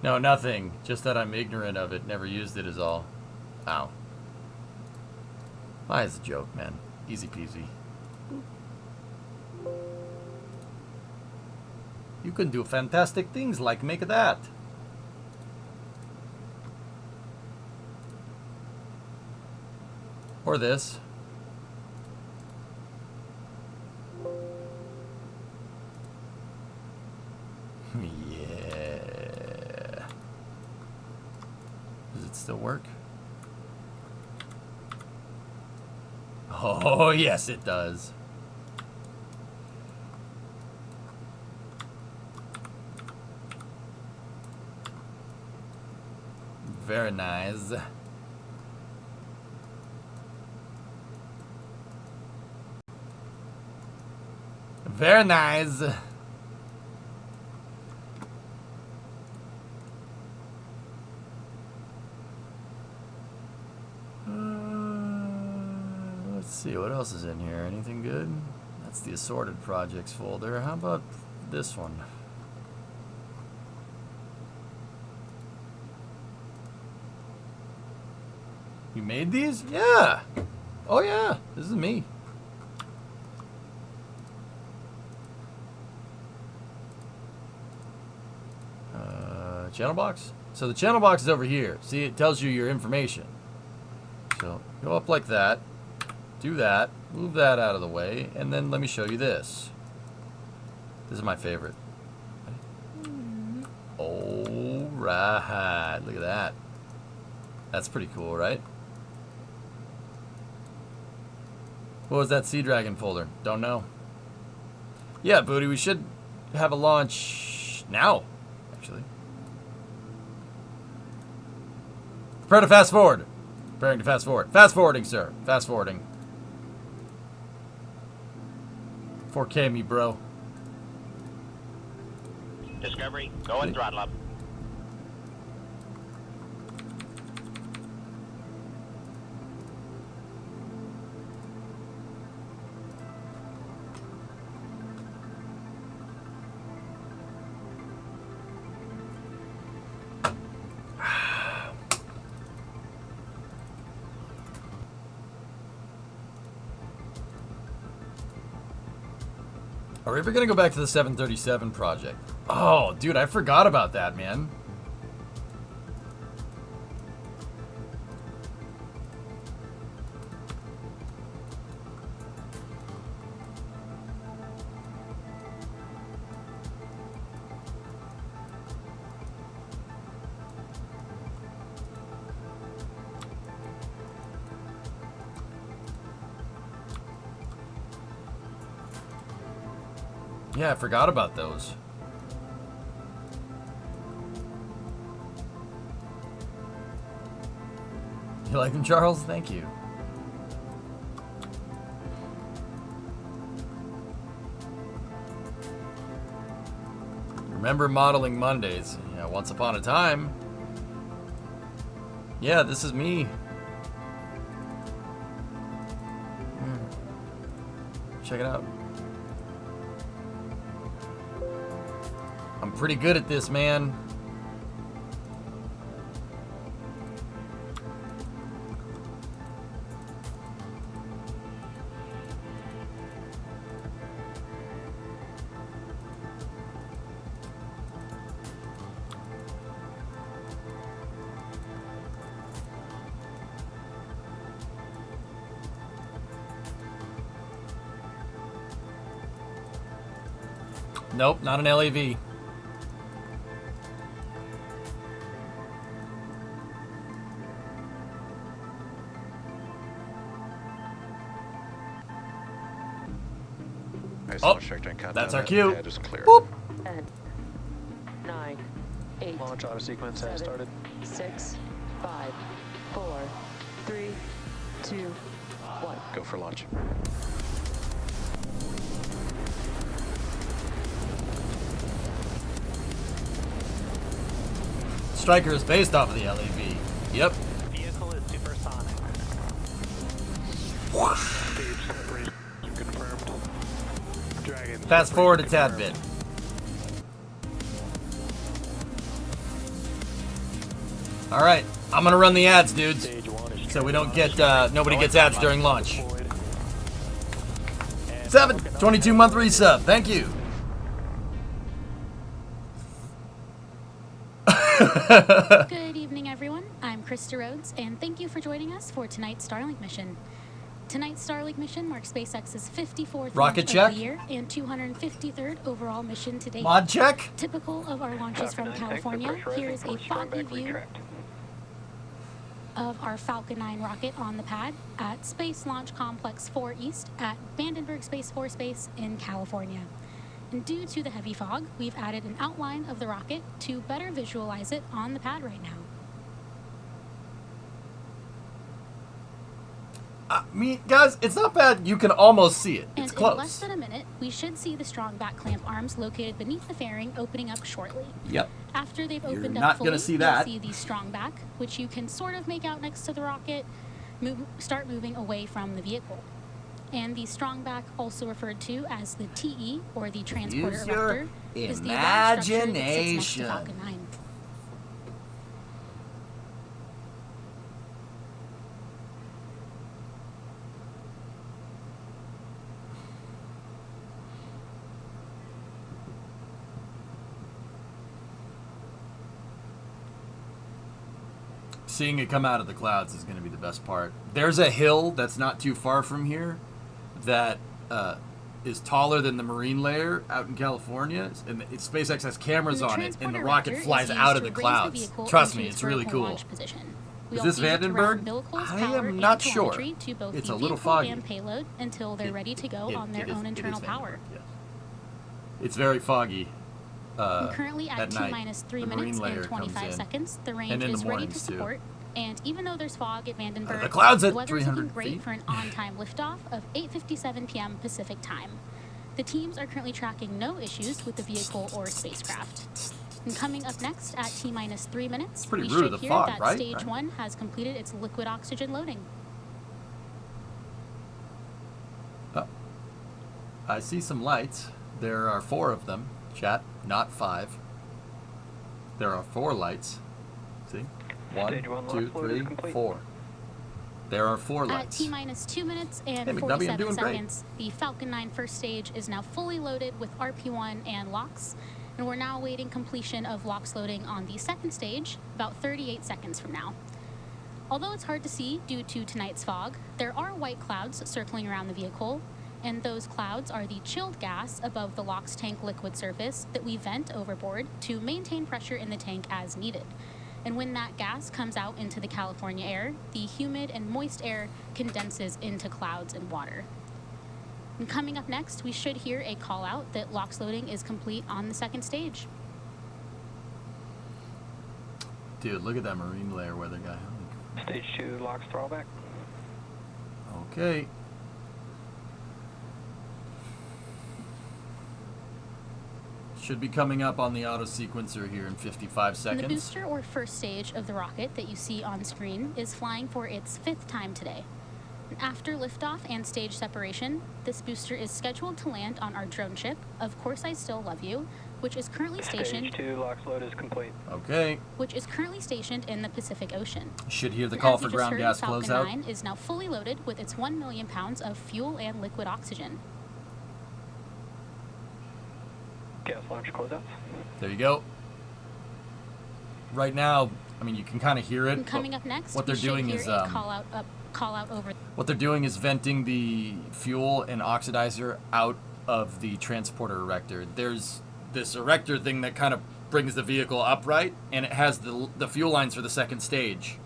No, nothing. Just that I'm ignorant of it. Never used it is all. Ow. Why is a joke, man? Easy peasy. You can do fantastic things like make that. Or this. Yeah. Does it still work? Oh, yes, it does. Very nice. Very nice. Let's see, what else is in here? Anything good? That's the assorted projects folder. How about this one? You made these? Yeah. Oh yeah, this is me. Channel box? So the channel box is over here. See, it tells you your information. So go up like that. Do that. Move that out of the way. And then let me show you this. This is my favorite. All right. Look at that. That's pretty cool, right? What was that Sea Dragon folder? Don't know. Yeah, Booty, we should have a launch now, actually. Prepare to fast forward. Preparing to fast forward. Fast forwarding, sir. Fast forwarding. 4K me, bro. Discovery, go and throttle up. Are we ever gonna go back to the 737 project? Oh, dude, I forgot about that, man. Yeah, I forgot about those. You like them, Charles? Thank you. Remember modeling Mondays? Yeah, once upon a time. Yeah, this is me. Check it out. I'm pretty good at this, man. Nope, not an LAV. Oh, that's our cue. Head is clear. Boop. 10, 9, 8, Launch auto sequence has 7, started. 6, 5, 4, 3, 2, 1. Go for launch. Striker is based off of the LAV. Yep. Vehicle is supersonic. Stage separation confirmed. Dragon. Fast forward a tad bit. All right, I'm gonna run the ads, dudes, Stage 1 is so we don't trailing get launch. nobody gets ads during launch. Deployed. And 7, Falcon 9 22-month resub. Thank you. Good evening, everyone. I'm Krista Rhodes, and thank you for joining us for tonight's Starlink mission. Tonight's Starlink mission marks SpaceX's 54th Rocket launch check. of the year and 253rd overall mission to date. Mod check. Typical of our launches from California, here is a foggy view of our Falcon 9 rocket on the pad at Space Launch Complex 4 East at Vandenberg Space Force Base in California. And due to the heavy fog, we've added an outline of the rocket to better visualize it on the pad right now. Guys, it's not bad. You can almost see it. And It's in less close. than a minute, we should see the strong back clamp arms located beneath the fairing opening up shortly. Yep. After they've You're opened not up fully, gonna see that. you'll see the strong back, which you can sort of make out next to the rocket, start moving away from the vehicle. And the strong back, also referred to as the TE, or the transporter Use your erector, is the large structure that sits next to imagination. Falcon 9. Seeing it come out of the clouds is going to be the best part. There's a hill that's not too far from here that is taller than the marine layer out in California, and SpaceX has cameras on it, and the rocket flies out of the clouds. Trust me, it's really cool. Is this Vandenberg? I am not sure. It's a little foggy. And payload until they're ready to go on their own internal power. Yes. It's very foggy. And currently at at night, T-minus 3 the marine minutes layer and comes 25 in. seconds, the And range in the is ready to mornings, too. support. And even though there's fog at Vandenberg, The clouds at weather's looking 300 great feet. for an on-time liftoff of 8:57 p.m. Pacific time. The teams are currently tracking no issues with the vehicle or spacecraft. And coming up next at T-minus 3 minutes, pretty we rude of should the hear fog, that right? Stage Right. 1 has completed its liquid oxygen loading. I see some lights. There are 4 of them, chat, not 5. There are 4 lights. See? 1, Stage 1 2, launch load is 3, complete. 4. There are 4 At lights. T-minus 2 minutes and Hey, McNubby, I'm 47 doing great. seconds, the Falcon 9 first stage is now fully loaded with RP-1 and LOX, and we're now awaiting completion of LOX loading on the second stage about 38 seconds from now. Although it's hard to see due to tonight's fog, there are white clouds circling around the vehicle, and those clouds are the chilled gas above the LOX tank liquid surface that we vent overboard to maintain pressure in the tank as needed. And when that gas comes out into the California air, the humid and moist air condenses into clouds and water. And coming up next, we should hear a call out that LOX loading is complete on the second stage. Dude, look at that marine layer weather guy. Stage 2 locks throttle back. Okay. Should be coming up on the auto sequencer here in 55 And the seconds. booster or first stage of the rocket that you see on screen is flying for its 5th time today. And after liftoff and stage separation, this booster is scheduled to land on our drone ship, Of Course I Still Love You, which is currently stationed Stage 2 locks load is complete. Okay. in the Pacific Ocean. Should hear the And call as for you just ground heard, gas Falcon closeout. 9 is now fully loaded with its 1 million pounds of fuel and liquid oxygen. Gas launch closeouts. There you go. Right now, I mean, you can kind of hear it. And coming up next, what we they're should doing hear is a call out over. what they're doing is venting the fuel and oxidizer out of the transporter erector. There's this erector thing that kind of brings the vehicle upright, and it has the fuel lines for the second stage.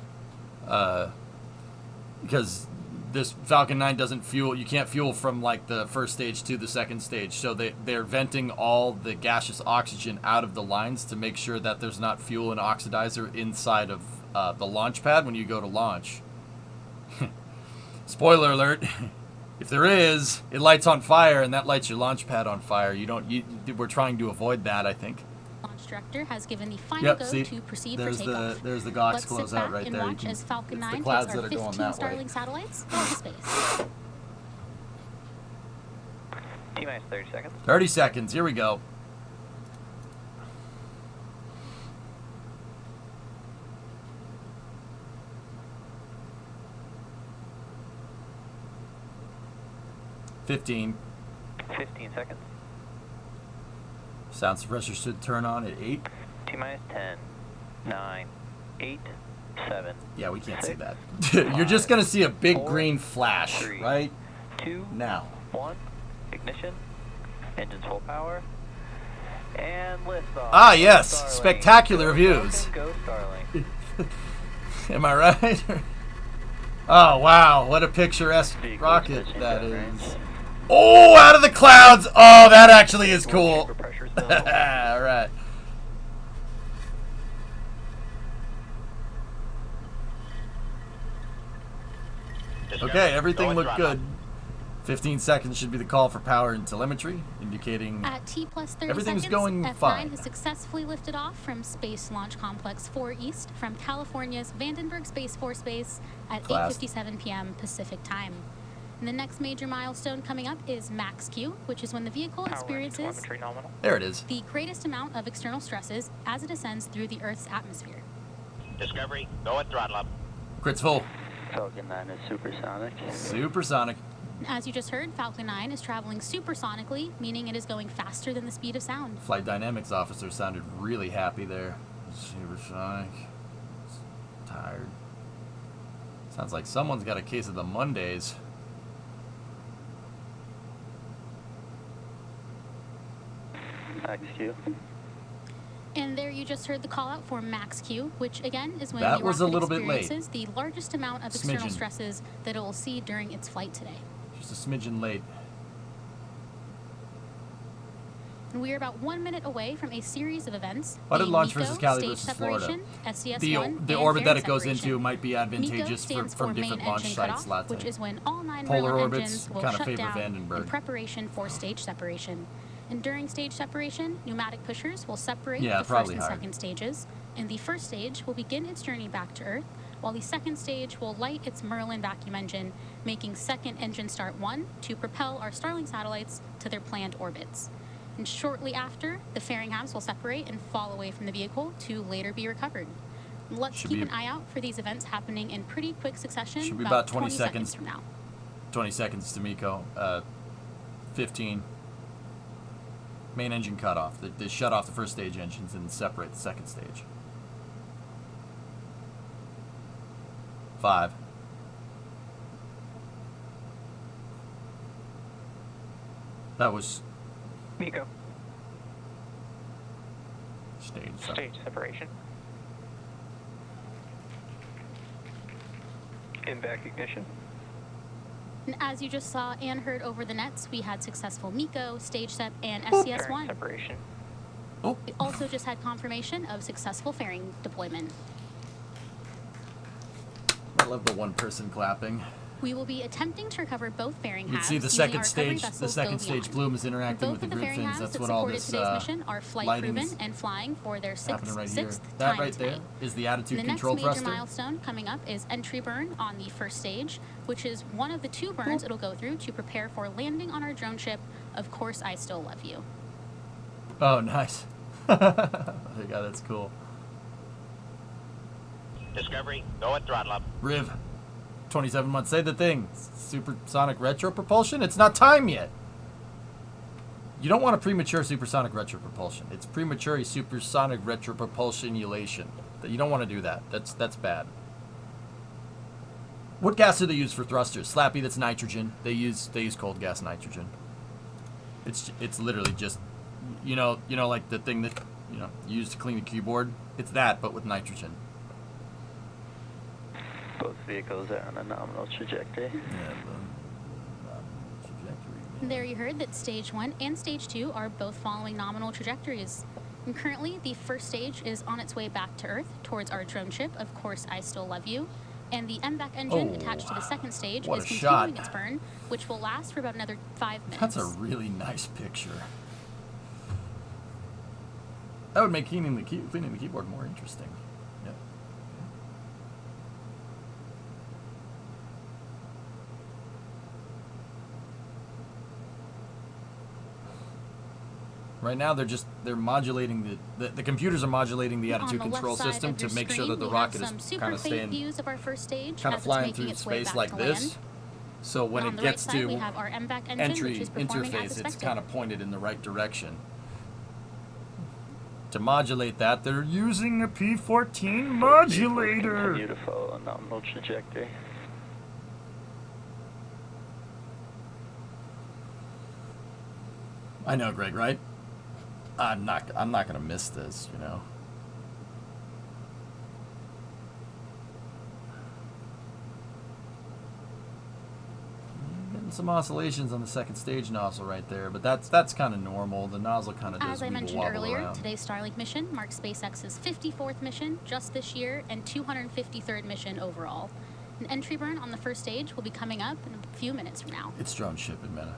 Because this Falcon 9 doesn't fuel, you can't fuel from like the first stage to the second stage. So they're venting all the gaseous oxygen out of the lines to make sure that there's not fuel and oxidizer inside of the launch pad when you go to launch. Spoiler alert. If there is, it lights on fire, and that lights your launch pad on fire. We're trying to avoid that, I think. Launch director has given the final Yep, go see, to proceed there's for takeoff. there's the Gox Let's sit closeout back right and there. You watch can- as Falcon it's 9 the takes clouds our that are going 15 that way. Starlink satellites into space. T-minus 30 seconds. 30 seconds. Here we go. 15. 15 seconds. Sound suppressor should turn on at 8. T-minus 10, 9, 8, 7. Yeah, we can't see 6, that. You're just going to see a big 4, green flash 3, right 2, now. 1. Ignition. Engines full power. And liftoff. Ah, yes. Starlink. Spectacular views. Go Starlink. Am I right? Oh, wow. What a picturesque Vehicle rocket switching that down is. range. Oh, out of the clouds. Oh, that actually is cool. Chamber pressure's All minimal. right. Discovery, Okay, everything go and looked throttle good. up. 15 seconds should be the call for power and telemetry, indicating At T plus 30 everything's seconds, going F9 fine. has successfully lifted off from Space Launch Complex 4 East from California's Vandenberg Space Force Base at Class. 8:57 p.m. Pacific time. And the next major milestone coming up is max Q, which is when the vehicle Power and experiences telemetry nominal. there it is. the greatest amount of external stresses as it ascends through the Earth's atmosphere. Discovery, go and throttle up. Crit's full. Falcon 9 is supersonic. Supersonic. As you just heard, Falcon 9 is traveling supersonically, meaning it is going faster than the speed of sound. Flight dynamics officer sounded really happy there. Supersonic. Tired. Sounds like someone's got a case of the Mondays. Max Q. And there you just heard the call out for max Q, which again is when That the was a rocket little bit late. experiences the largest amount of external Smidgen. stresses that it will see during its flight today. Just a smidgen late. And we are about 1 minute away from a series of events. Why did the launch MECO versus Cali stage versus Florida? separation, SCS-1, The and orbit that fairing it goes separation. into might be MECO advantageous stands from for different main launch engine sites. cutoff, Lots which of is when all 9 polar rotor orbits engines will kinda shut favor down in Vandenberg. preparation for stage separation. And during stage separation, pneumatic pushers will separate Yeah, the first probably and hard. second stages. And the first stage will begin its journey back to Earth, while the second stage will light its Merlin vacuum engine, making second engine start 1 to propel our Starlink satellites to their planned orbits. And shortly after, the fairing halves will separate and fall away from the vehicle to later be recovered. Let's Should keep be- an eye out for these events happening in pretty quick succession, Should be about 20 seconds seconds. from now. 20 seconds to MECO. 15. Main engine cutoff. They shut off the first stage engines and separate the second stage. 5. That was MECO. stage. Stage separation. In back ignition. And as you just saw and heard over the nets, we had successful MECO, stage sep, and Fairing SCS-1. separation. Oh, We also just had confirmation of successful fairing deployment. I love the one person clapping. We will be attempting to recover both fairing You halves can see the using second our recovery stage. The vessels second Go stage Beyond. plume is interacting Both with the of the grid fairing fins. halves That's that what all supported this today's mission are flight lighting proven is and flying for their happening right here. sixth That time right there today. is the attitude The next control major thruster. milestone coming up is entry burn on the first stage, which is one of the 2 burns it'll go through to prepare for landing on our drone ship. Of course, I still love you. Oh, nice. Yeah, that's cool. Discovery, go and throttle up. Riv, 27 months. Say the thing. Supersonic retro propulsion? It's not time yet. You don't want a premature supersonic retro propulsion. It's premature supersonic retro propulsionulation. You don't want to do that. That's bad. What gas do they use for thrusters? Slappy, that's nitrogen. They use cold gas nitrogen. It's literally just you know like the thing that you use to clean the keyboard. It's that, but with nitrogen. Both vehicles are on a nominal trajectory. And there you heard that stage 1 and stage 2 are both following nominal trajectories. And currently, the first stage is on its way back to Earth towards our drone ship, Of Course I Still Love You. And the MVAC engine attached to the second stage what is a continuing shot. its burn, which will last for about another 5 minutes. That's a really nice picture. That would make cleaning the keyboard more interesting. Yeah. Right now, they're modulating the computers are modulating the attitude On the control left side system of your to make sure screen, that the we rocket have some is super kind of fake staying, views of our first stage kind of as it's flying making through its way space back like to this. land. So when On it the gets right side, to we have our MVAC engine, entry which is performing as interface, it's expected. kind of pointed in the right direction. To modulate that, they're using a P14 modulator. Continue to follow a nominal trajectory. I know, Greg, right? I'm not gonna miss this, you know. Getting some oscillations on the second stage nozzle right there, but that's kind of normal. The nozzle kind of does As I weeble mentioned wobble earlier, around. today's Starlink mission marks SpaceX's 54th mission just this year and 253rd mission overall. An entry burn on the first stage will be coming up in a few minutes from now. It's drone shipping, man.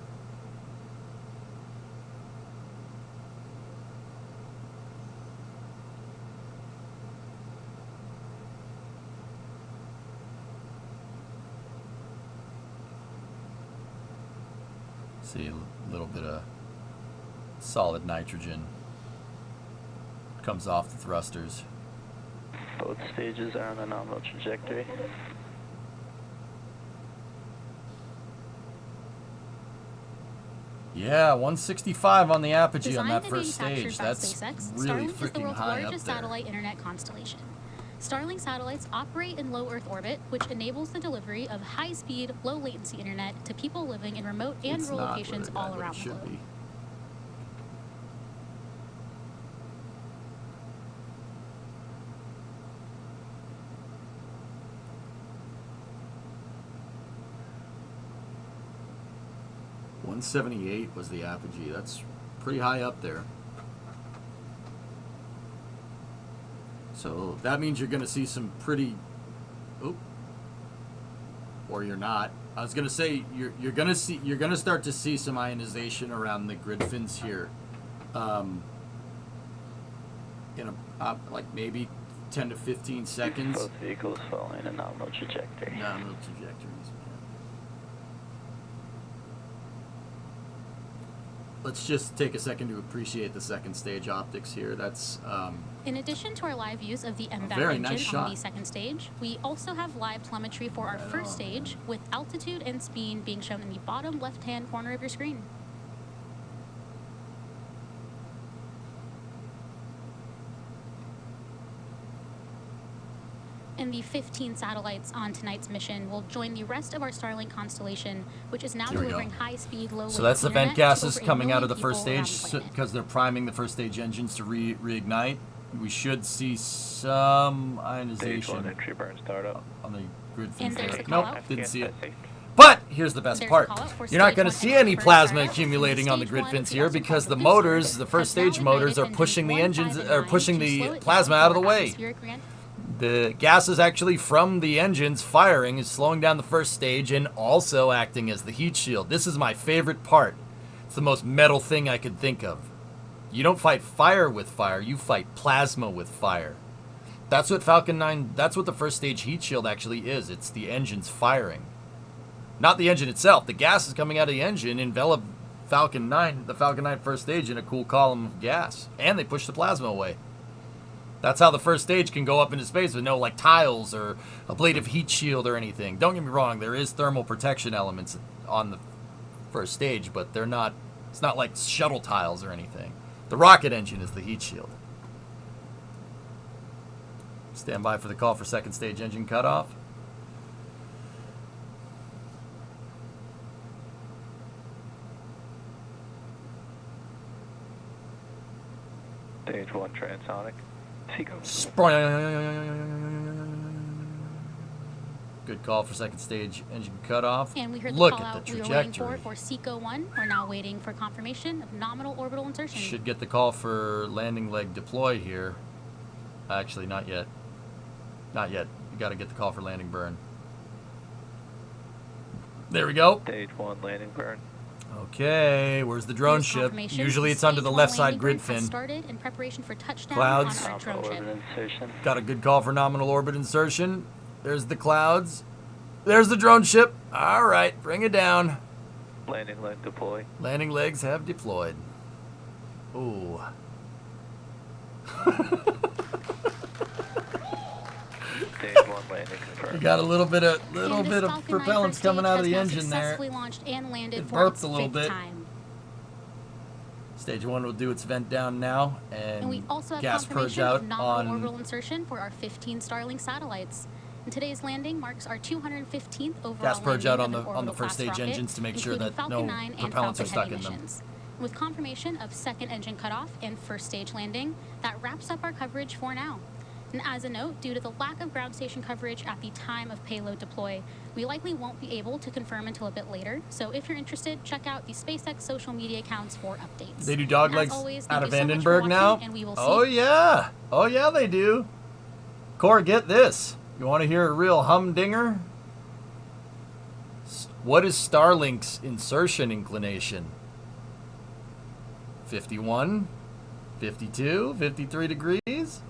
See a little bit of solid nitrogen comes off the thrusters. Both stages are on a nominal trajectory. Yeah, 165 on the apogee on Designed that and first manufactured stage. by That's SpaceX, really Starlink is the freaking world's high up largest there. satellite internet constellation. Starlink satellites operate in low Earth orbit, which enables the delivery of high-speed, low-latency internet to people living in remote and It's rural not locations really all what it around the should globe. be. .178 was the apogee. That's pretty high up there. So that means you're going to see some pretty, or you're not. I was going to say you're going to start to see some ionization around the grid fins here, in like maybe 10 to 15 seconds. Both vehicles following a nominal trajectory. Nominal trajectories. Let's just take a second to appreciate the second stage optics here. That's In addition to our live views of the MVAC very engine nice on shot. the second stage, we also have live telemetry for our first stage, with altitude and speed being shown in the bottom left-hand corner of your screen. And the 15 satellites on tonight's mission will join the rest of our Starlink constellation, which is now Here we go. delivering high-speed, low-latency So that's the internet vent to gases over 1 coming out million of the first people around stage the planet. because they're priming the first stage engines to reignite. We should see some Stage 1 ionization entry burn startup. on the grid And fins there's there. the Nope, call-out. didn't see it. Yes, But here's the best There's part. the call-out for You're not stage going to 1 see entry any burn plasma startup. accumulating on the Stage grid 1 fins is here also because called the boost motors, mode. the first Has now stage motors, are ignited pushing the engines engines, 1, 5, are and 9 pushing to the slow it plasma down out of the for way. atmospheric rent. The gas is actually from the engines firing is slowing down the first stage and also acting as the heat shield. This is my favorite part. It's the most metal thing I could think of. You don't fight fire with fire, you fight plasma with fire. That's what Falcon 9, that's what the first stage heat shield actually is. It's the engines firing. Not the engine itself. The gas is coming out of the engine, envelop Falcon 9, the Falcon 9 first stage in a cool column of gas. And they push the plasma away. That's how the first stage can go up into space with no like tiles or ablative heat shield or anything. Don't get me wrong, there is thermal protection elements on the first stage, but they're not, it's not like shuttle tiles or anything. The rocket engine is the heat shield. Stand by for the call for second stage engine cutoff. Stage 1 transonic. Seco. Good call for second stage engine cutoff. And we heard the Look call at out the we were waiting trajectory. for SECO 1. We're now waiting for confirmation of nominal orbital insertion. Should get the call for landing leg deploy here. Actually, not yet. Not yet. You got to get the call for landing burn. There we go. Stage 1 landing burn. Okay, where's the drone Here's ship? confirmation. Usually it's under the Stage left 1 side landing grid burn has fin. started in preparation for touchdown Clouds. on our drone Nominal ship. orbit insertion. Got a good call for nominal orbit insertion. There's the clouds. There's the drone ship. All right, bring it down. Landing leg deploy. Landing legs have deployed. Ooh. Stage 1 landing You confirmed. got a little bit of And this Falcon 9 propellants first coming stage out of has the now engine there. successfully launched and landed It for burped its a little fifth bit. time. Stage 1 will do its vent down now, And we and also have gas purge confirmation out of nominal orbital on insertion for our 15 Starlink satellites. And today's landing marks our 215th overall gas purge landing out of an on the orbital first class stage rocket, engines to make sure including that Falcon no 9 and propellants Falcon are stuck Heavy in them. missions. With confirmation of second engine cutoff and first stage landing, that wraps up our coverage for now. And as a note, due to the lack of ground station coverage at the time of payload deploy, we likely won't be able to confirm until a bit later. So if you're interested, check out the SpaceX social media accounts for updates. They do dog And legs as always, out thank of you so much for Vandenberg watching, now? and we will Oh see yeah. Oh yeah, they do. Core, get this. You want to hear a real humdinger? What is Starlink's insertion inclination? 51, 52, 53 degrees?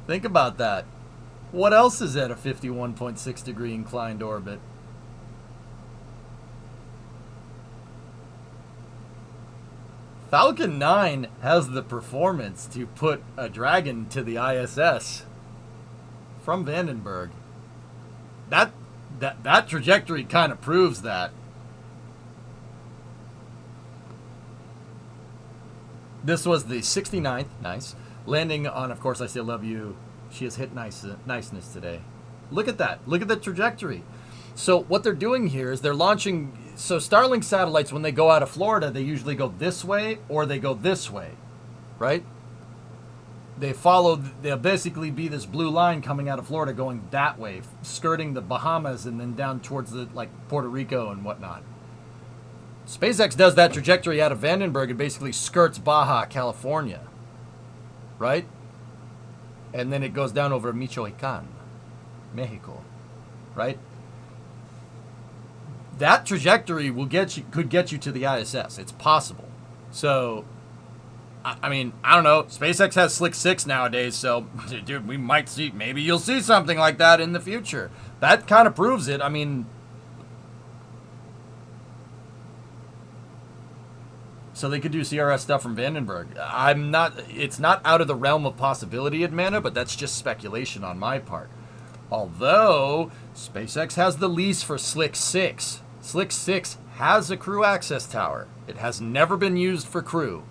Think about that. What else is at a 51.6 degree inclined orbit? Falcon 9 has the performance to put a Dragon to the ISS from Vandenberg. That trajectory kind of proves that. This was the 69th, nice, landing on, of course, I Still Love You. She has hit niceness today. Look at that. Look at the trajectory. So what they're doing here is they're launching... So Starlink satellites, when they go out of Florida, they usually go this way or they go this way, right? They'll basically be this blue line coming out of Florida going that way, skirting the Bahamas and then down towards like Puerto Rico and whatnot. SpaceX does that trajectory out of Vandenberg and basically skirts Baja, California, right? And then it goes down over Michoacan, Mexico, right? That trajectory could get you to the ISS. It's possible. So, I mean, I don't know. SpaceX has Slick 6 nowadays, so, dude, we might see, maybe you'll see something like that in the future. That kind of proves it. I mean, so they could do CRS stuff from Vandenberg. It's not out of the realm of possibility, Admana, but that's just speculation on my part. Although, SpaceX has the lease for Slick 6. Slick 6 has a crew access tower. It has never been used for crew.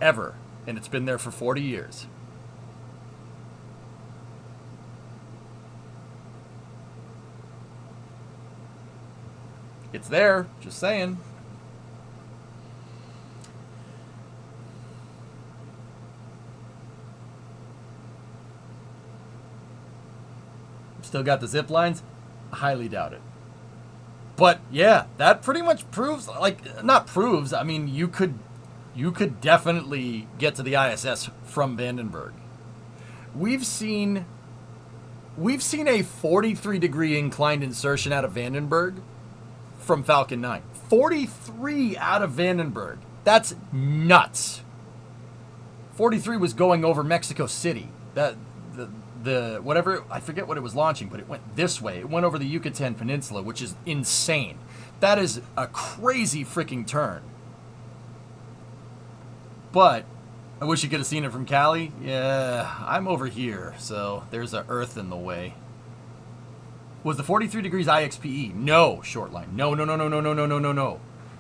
Ever. And it's been there for 40 years. It's there. Just saying. Still got the zip lines? Highly doubt it. But yeah, that pretty much proves, like, not proves, I mean, you could definitely get to the ISS from Vandenberg. We've seen a 43 degree inclined insertion out of Vandenberg from Falcon 9. 43 out of Vandenberg. That's nuts. 43 was going over Mexico City. The whatever, I forget what it was launching, but it went this way. It went over the Yucatan Peninsula, which is insane. That is a crazy freaking turn. But I wish you could have seen it from Cali. Yeah, I'm over here, so there's a Earth in the way. Was the 43 degrees IXPE? No, short line. No.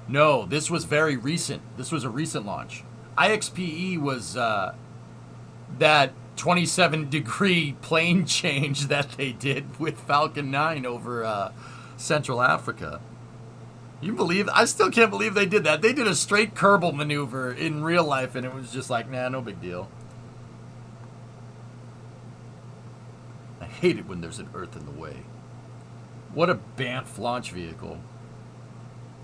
No, this was very recent. This was a recent launch. IXPE was that 27 degree plane change that they did with Falcon 9 over Central Africa. You believe? I still can't believe they did that. They did a straight Kerbal maneuver in real life, and it was just like, nah, no big deal. I hate it when there's an Earth in the way. What a Banff launch vehicle.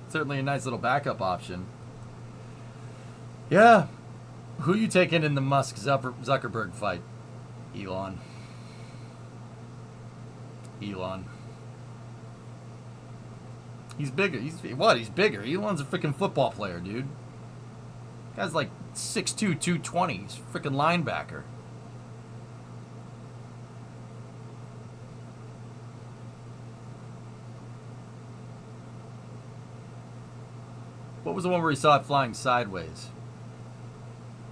Certainly a nice little backup option. Yeah. Who you taking in the Musk Zuckerberg fight? Elon. He's bigger. He's bigger? Elon's a freaking football player, dude. Guy's like 6'2", 220. He's a freaking linebacker. What was the one where he saw it flying sideways?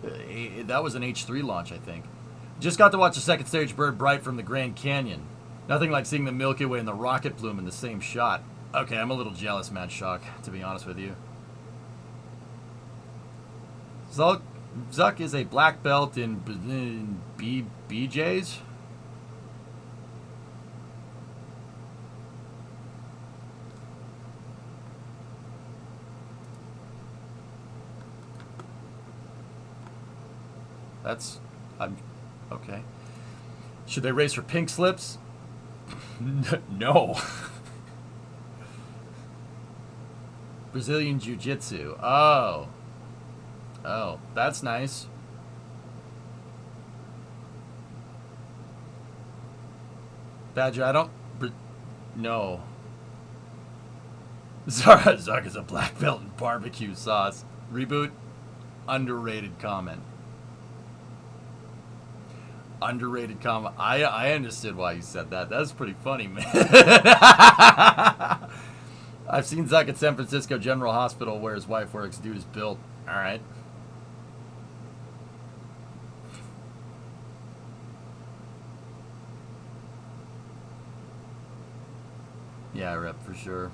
That was an H3 launch, I think. Just got to watch the second stage burn bright from the Grand Canyon. Nothing like seeing the Milky Way and the rocket plume in the same shot. Okay, I'm a little jealous, Mad Shock, to be honest with you. Zuck is a black belt in BJs. I'm okay. Should they race for pink slips? No. Brazilian Jiu-Jitsu. Oh, that's nice. Badger, I don't. No. Zara Zuck is a black belt in barbecue sauce. Reboot. Underrated comment. Underrated comment. I understood why you said that. That's pretty funny, man. I've seen Zuck at San Francisco General Hospital where his wife works. Dude is built. All right. Yeah, rep for sure.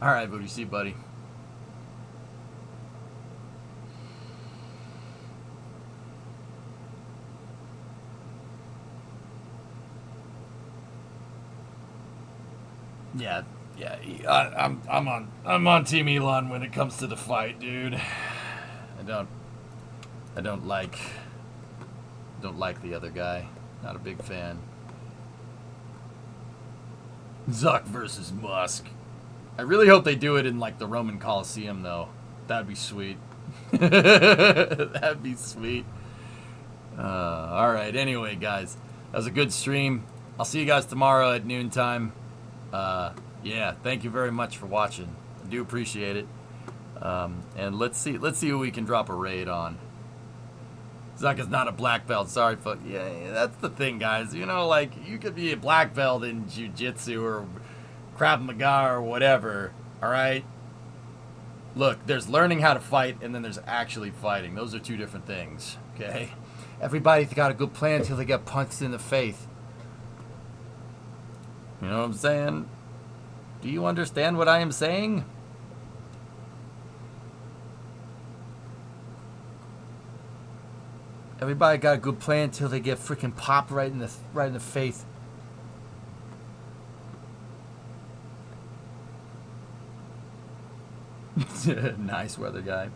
All right, Booty C, buddy. Yeah, I'm on Team Elon when it comes to the fight, dude. I don't like the other guy. Not a big fan. Zuck versus Musk. I really hope they do it in like the Roman Coliseum though. That'd be sweet. That'd be sweet. All right. Anyway, guys, that was a good stream. I'll see you guys tomorrow at noontime. Yeah, thank you very much for watching. I do appreciate it. And let's see who we can drop a raid on. Zuck is not a black belt. Sorry, fuck. Yeah, that's the thing, guys. You know, like, you could be a black belt in jiu-jitsu or Krav Maga or whatever, all right? Look, there's learning how to fight, and then there's actually fighting. Those are two different things, okay? Everybody's got a good plan until they get punched in the face. You know what I'm saying? Do you understand what I am saying? Everybody got a good plan until they get freaking popped right in the face. Nice weather guy.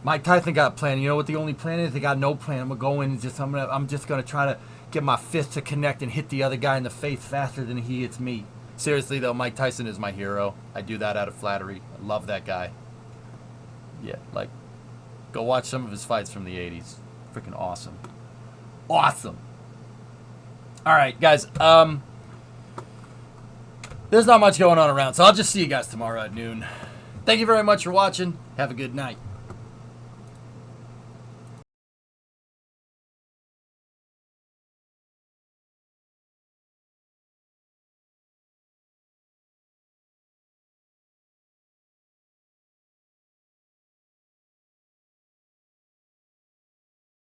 Mike Tyson got a plan. You know what the only plan is? They got no plan. I'm gonna go in and I'm just gonna try to get my fist to connect and hit the other guy in the face faster than he hits me. Seriously though, Mike Tyson is my hero. I do that out of flattery. I love that guy. Yeah, like, go watch some of his fights from the 80s. Freaking awesome. Awesome. All right, guys. There's not much going on around, so I'll just see you guys tomorrow at noon. Thank you very much for watching. Have a good night.